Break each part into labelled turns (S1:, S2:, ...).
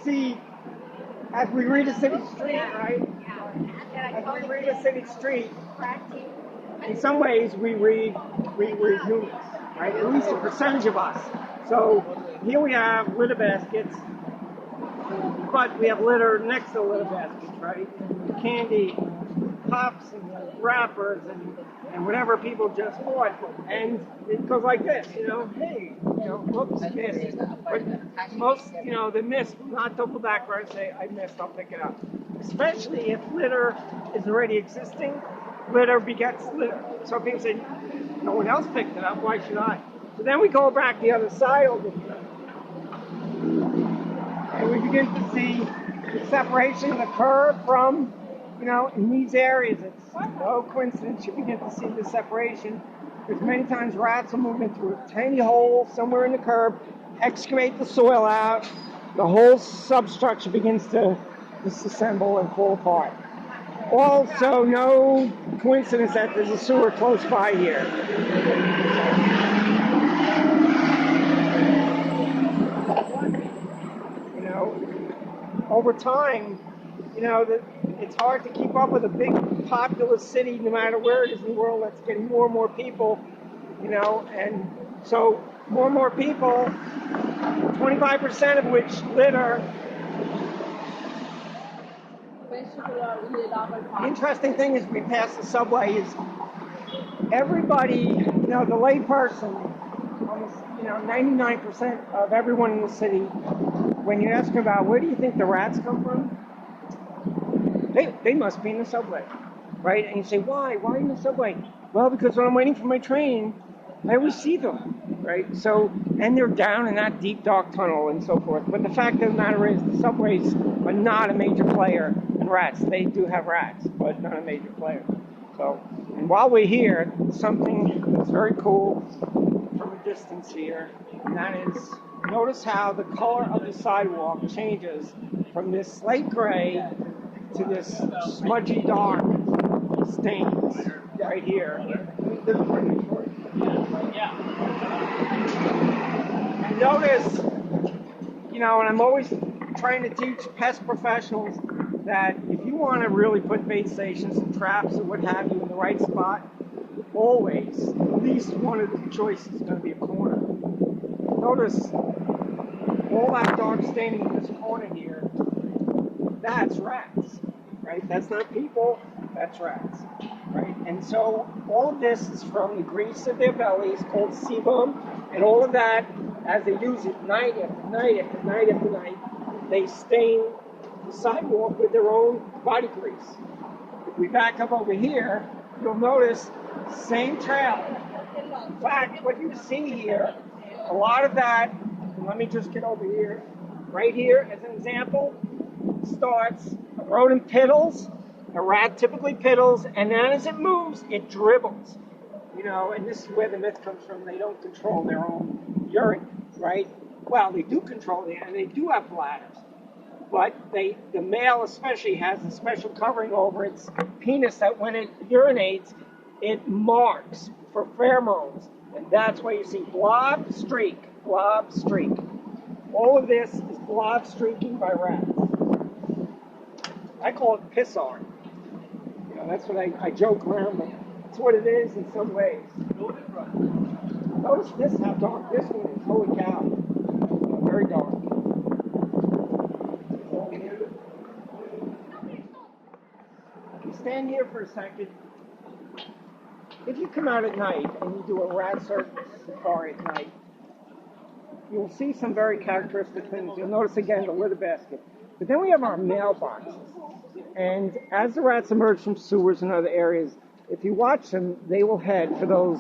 S1: see, as we read a city street, right? As we read a city street, in some ways we read humans, right? At least a percentage of us. So here we have litter baskets, but we have litter next to litter baskets, right? And candy, pops, and wrappers, and whatever people just bought. And it goes like this, hey, whoops, missed. But most, the miss will not double back right and say, I missed, I'll pick it up. Especially if litter is already existing, litter begets litter. So people say, no one else picked it up, why should I? So then we go back the other side over here. And we begin to see the separation of the curb from, in these areas, it's no coincidence you begin to see the separation. Because many times rats will move into a tiny hole somewhere in the curb, excavate the soil out, the whole substructure begins to disassemble and fall apart. Also, no coincidence that there's a sewer close by here. Over time, it's hard to keep up with a big populous city, no matter where it is in the world, that's getting more and more people, and so more and more people, 25% of which litter. The interesting thing is we pass the subway is everybody, the lay person, almost, 99% of everyone in the city, when you ask them about where do you think the rats come from, they must be in the subway, right? And you say, why? Why in the subway? Well, because when I'm waiting for my train, I always see them, right? So, and they're down in that deep, dark tunnel and so forth. But the fact of the matter is the subways are not a major player in rats. They do have rats, but not a major player. So, and while we're here, something that's very cool from a distance here, and that is, notice how the color of the sidewalk changes from this slate gray to this smudgy dark stains right here. And notice, and I'm always trying to teach pest professionals that if you want to really put bait stations and traps or what have you in the right spot, always, at least one of the choices is going to be a corner. Notice all that dark staining in this corner here, that's rats, right? That's not people, that's rats, right? And so all of this is from the grease of their bellies called sebum, and all of that, as they use it night after night after night after night, they stain the sidewalk with their own body grease. If we back up over here, you'll notice same trail. In fact, what you see here, a lot of that, and let me just get over here, right here as an example, starts, a rodent piddles, a rat typically piddles, and then as it moves, it dribbles. And this is where the myth comes from, they don't control their own urine, right? Well, they do control it, and they do have bladders. But the male especially has a special covering over its penis that when it urinates, it marks for pheromones. And that's why you see blob, streak, blob, streak. All of this is blob streaking by rats. I call it piss art. That's what I joke around with. That's what it is in some ways. Notice this, how dark this one is. Holy cow. Very dark. You stand here for a second. If you come out at night and you do a rat search safari at night, you'll see some very characteristic things. You'll notice again the litter basket. But then we have our mailboxes. And as the rats emerge from sewers and other areas, if you watch them, they will head for those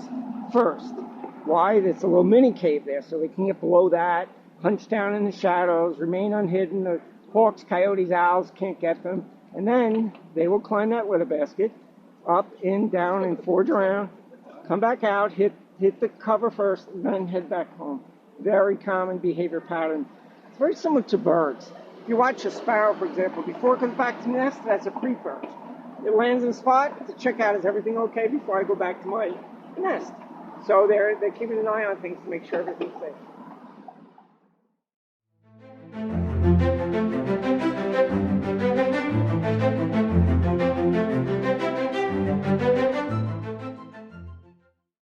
S1: first. Why? There's a little mini cave there, so they can get below that, hunch down in the shadows, remain unhidden. The hawks, coyotes, owls can't get them. And then they will climb that litter basket, up, in, down, and forge around, come back out, hit the cover first, and then head back home. Very common behavior pattern. It's very similar to birds. If you watch a sparrow, for example, before it comes back to the nest, that's a pre-perch. It lands in a spot to check out, is everything okay before I go back to my nest? So they're keeping an eye on things to make sure everything's safe.